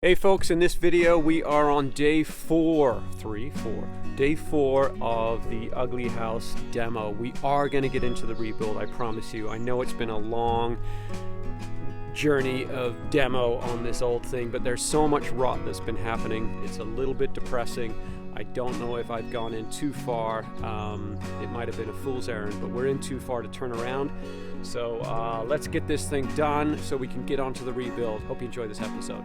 Hey folks, in this video we are on day 4 of the Ugly House demo. We are going to get into the rebuild, I promise you. I know it's been a long journey of demo on this old thing, but there's so much rot that's been happening. It's a little bit depressing. I don't know if I've gone in too far. It might have been a fool's errand, but we're in too far to turn around. So let's get this thing done so we can get onto the rebuild. Hope you enjoy this episode.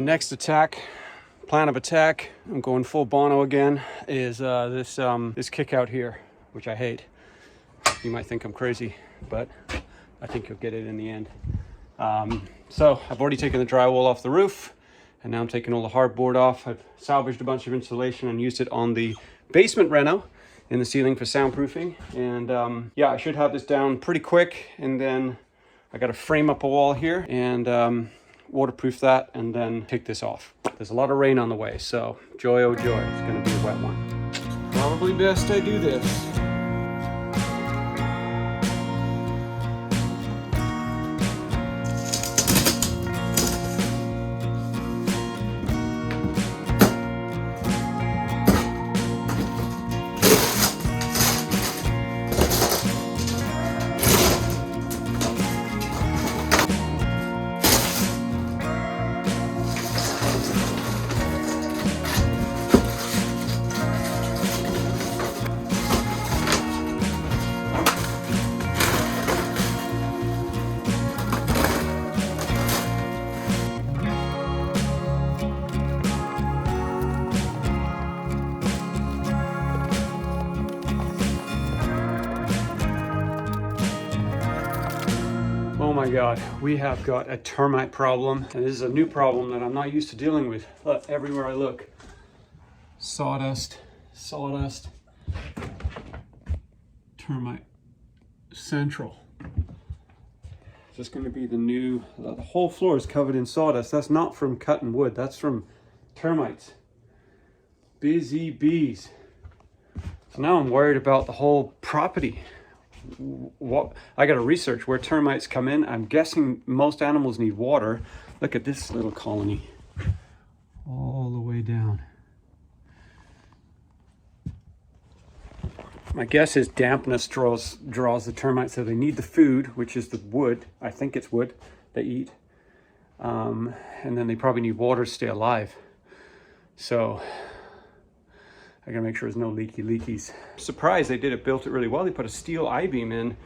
Next plan of attack, I'm going full Bono again, is this kick out here, which I hate. You might think I'm crazy, but I think you'll get it in the end. So I've already taken the drywall off the roof, and now I'm taking all the hardboard off. I've salvaged a bunch of insulation and used it on the basement reno in the ceiling for soundproofing. And yeah, I should have this down pretty quick, and then I got to frame up a wall here and waterproof that and then take this off. There's a lot of rain on the way, so joy oh joy, it's gonna be a wet one. Probably best I do this. Oh my God, we have got a termite problem, and this is a new problem that I'm not used to dealing with. Look, everywhere I look, sawdust, termite central. Is this going to be the new, the whole floor is covered in sawdust. That's not from cutting wood, that's from termites. Busy bees. So now I'm worried about the whole property. What I got to research where termites come in. I'm guessing most animals need water. Look at this little colony all the way down. My guess is dampness draws the termites, so they need the food, which is the wood. I think it's wood they eat, and then they probably need water to stay alive. So I gotta make sure there's no leakies. Surprised they built it really well. They put a steel I-beam in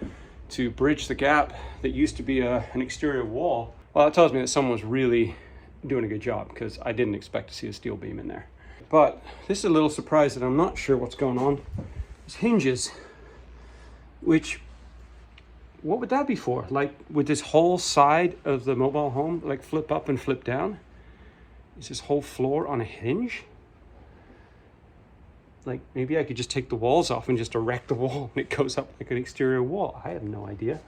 to bridge the gap that used to be an exterior wall. Well, that tells me that someone was really doing a good job, because I didn't expect to see a steel beam in there. But this is a little surprise that I'm not sure what's going on. These hinges, which, what would that be for? Like, would this whole side of the mobile home like flip up and flip down? Is this whole floor on a hinge? Like, maybe I could just take the walls off and just erect the wall and it goes up like an exterior wall. I have no idea.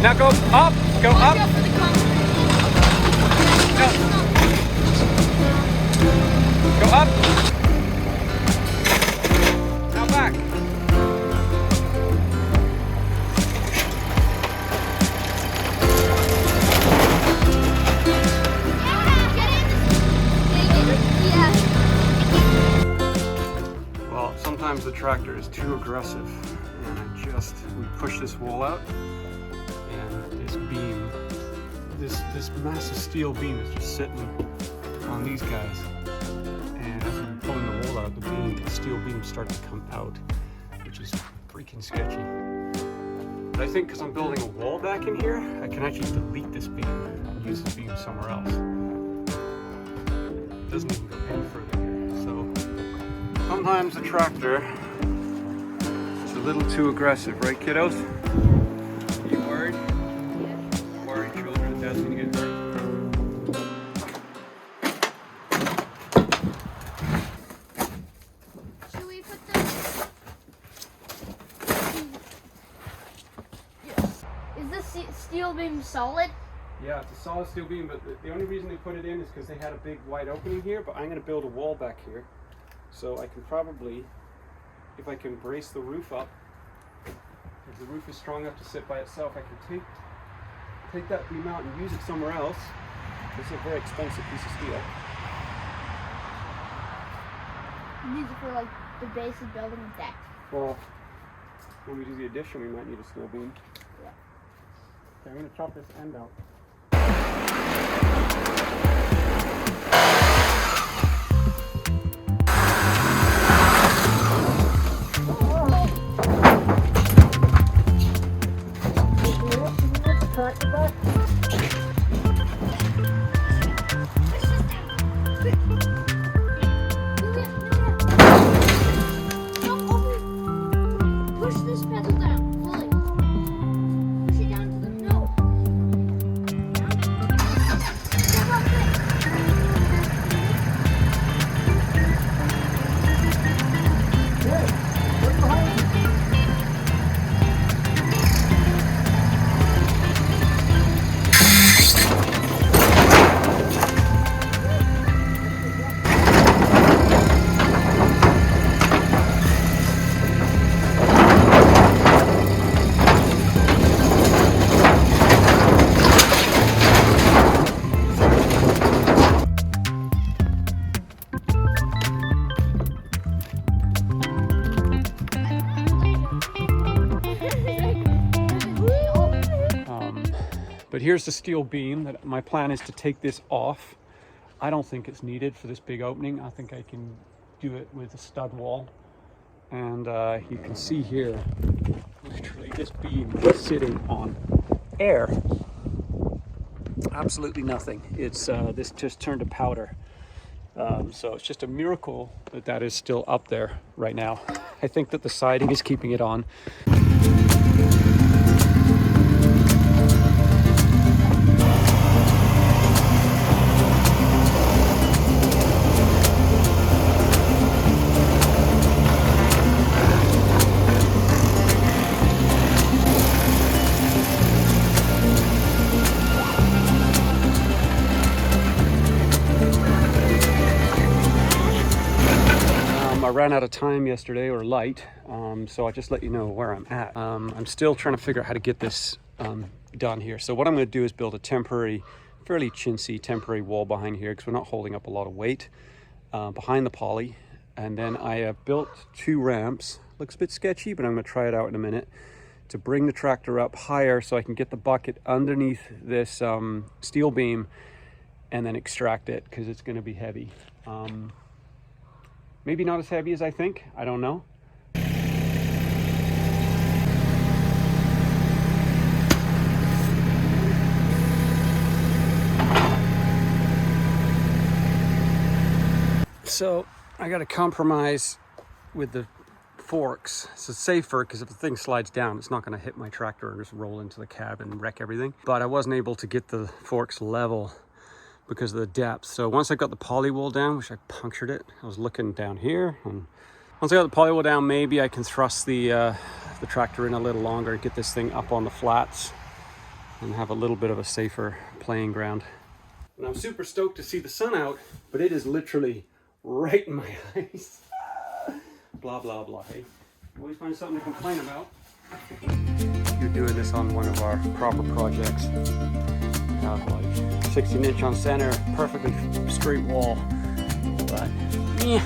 Now go up, go up. No. Go up. Now back. Well, sometimes the tractor is too aggressive, and we push this wall out, and this beam, this massive steel beam is just sitting on these guys. And as we're pulling the wall out, the steel beam starts to come out, which is freaking sketchy. But I think because I'm building a wall back in here, I can actually delete this beam and use this beam somewhere else. It doesn't even go any further here. So sometimes the tractor is a little too aggressive, right, kiddos? Are you worried? Yeah. Worried children, dad's gonna get hurt. Should we put them? Yes. Is this steel beam solid? Yeah, it's a solid steel beam, but the only reason they put it in is because they had a big wide opening here, but I'm going to build a wall back here. So I can probably, if I can brace the roof up, if the roof is strong enough to sit by itself, I can take that beam out and use it somewhere else. It's a very expensive piece of steel. Use it for like the base of building a deck. Well, when we do the addition, we might need a steel beam. Yeah. Okay, I'm going to chop this end out. Push this pedal down fully. Push it down to the no. But here's the steel beam that my plan is to take this off. I don't think it's needed for this big opening. I think I can do it with a stud wall. And you can see here, literally this beam is sitting on air. Absolutely nothing. It's this just turned to powder. So it's just a miracle that that is still up there right now. I think that the siding is keeping it on. I ran out of time yesterday, or light, so I just let you know where I'm at. I'm still trying to figure out how to get this done here. So what I'm going to do is build a temporary, fairly chintzy temporary wall behind here, because we're not holding up a lot of weight behind the poly. And then I have built 2 ramps. Looks a bit sketchy, but I'm going to try it out in a minute, to bring the tractor up higher so I can get the bucket underneath this steel beam and then extract it, because it's going to be heavy. Maybe not as heavy as I think, I don't know. So I got to compromise with the forks. So it's safer, because if the thing slides down, it's not going to hit my tractor and just roll into the cab and wreck everything. But I wasn't able to get the forks level because of the depth. So once I got the poly wall down, which I punctured it, I was looking down here, and once I got the poly wall down, maybe I can thrust the tractor in a little longer and get this thing up on the flats and have a little bit of a safer playing ground. And I'm super stoked to see the sun out, but it is literally right in my eyes. Blah, blah, blah. Hey, always find something to complain about. You're doing this on one of our proper projects. Have like 16-inch on center, perfectly straight wall, but yeah.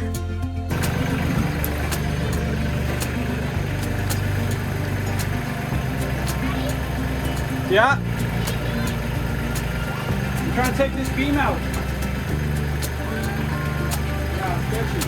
Yeah. I'm trying to take this beam out. Yeah, sketchy.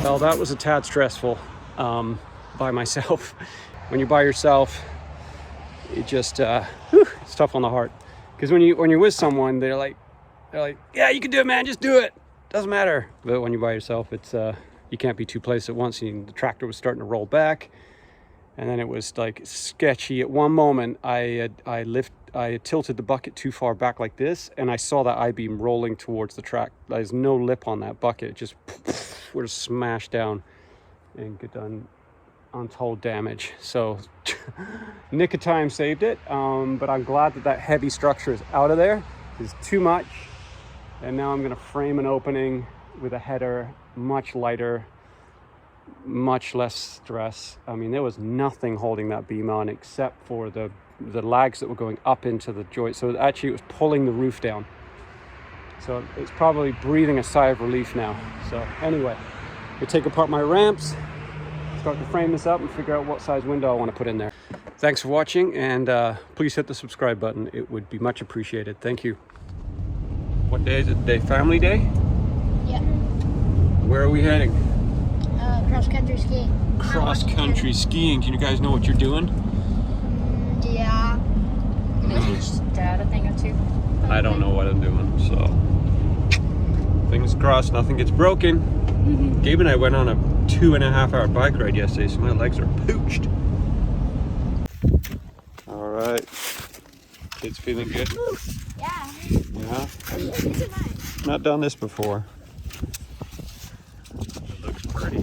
Well, that was a tad stressful by myself. When you're by yourself, it just it's tough on the heart. Because when you're with someone, they're like, yeah, you can do it, man. Just do it. Doesn't matter. But when you're by yourself, it's you can't be two places at once. The tractor was starting to roll back, and then it was like sketchy. At one moment, I tilted the bucket too far back like this, and I saw that I-beam rolling towards the track. There's no lip on that bucket. It just would have smashed down and get done untold damage. So nick of time saved it, but I'm glad that heavy structure is out of there. It's too much, and now I'm going to frame an opening with a header, much lighter, much less stress. I mean, there was nothing holding that beam on except for the lags that were going up into the joint. So actually it was pulling the roof down. So it's probably breathing a sigh of relief now. So anyway, I take apart my ramps, start to frame this up and figure out what size window I want to put in there. Thanks for watching, and please hit the subscribe button. It would be much appreciated. Thank you. What day is it today? Family day? Yeah. Where are we heading? Cross-country skiing. Cross-country skiing. Do you guys know what you're doing? Yeah. Teach Dad a thing or two. I don't know what I'm doing, so fingers crossed nothing gets broken. Gabe and I went on a 2.5 hour bike ride yesterday, so my legs are pooched. All right, kids feeling good? Yeah. Yeah. These are mine. Not done this before. It looks pretty.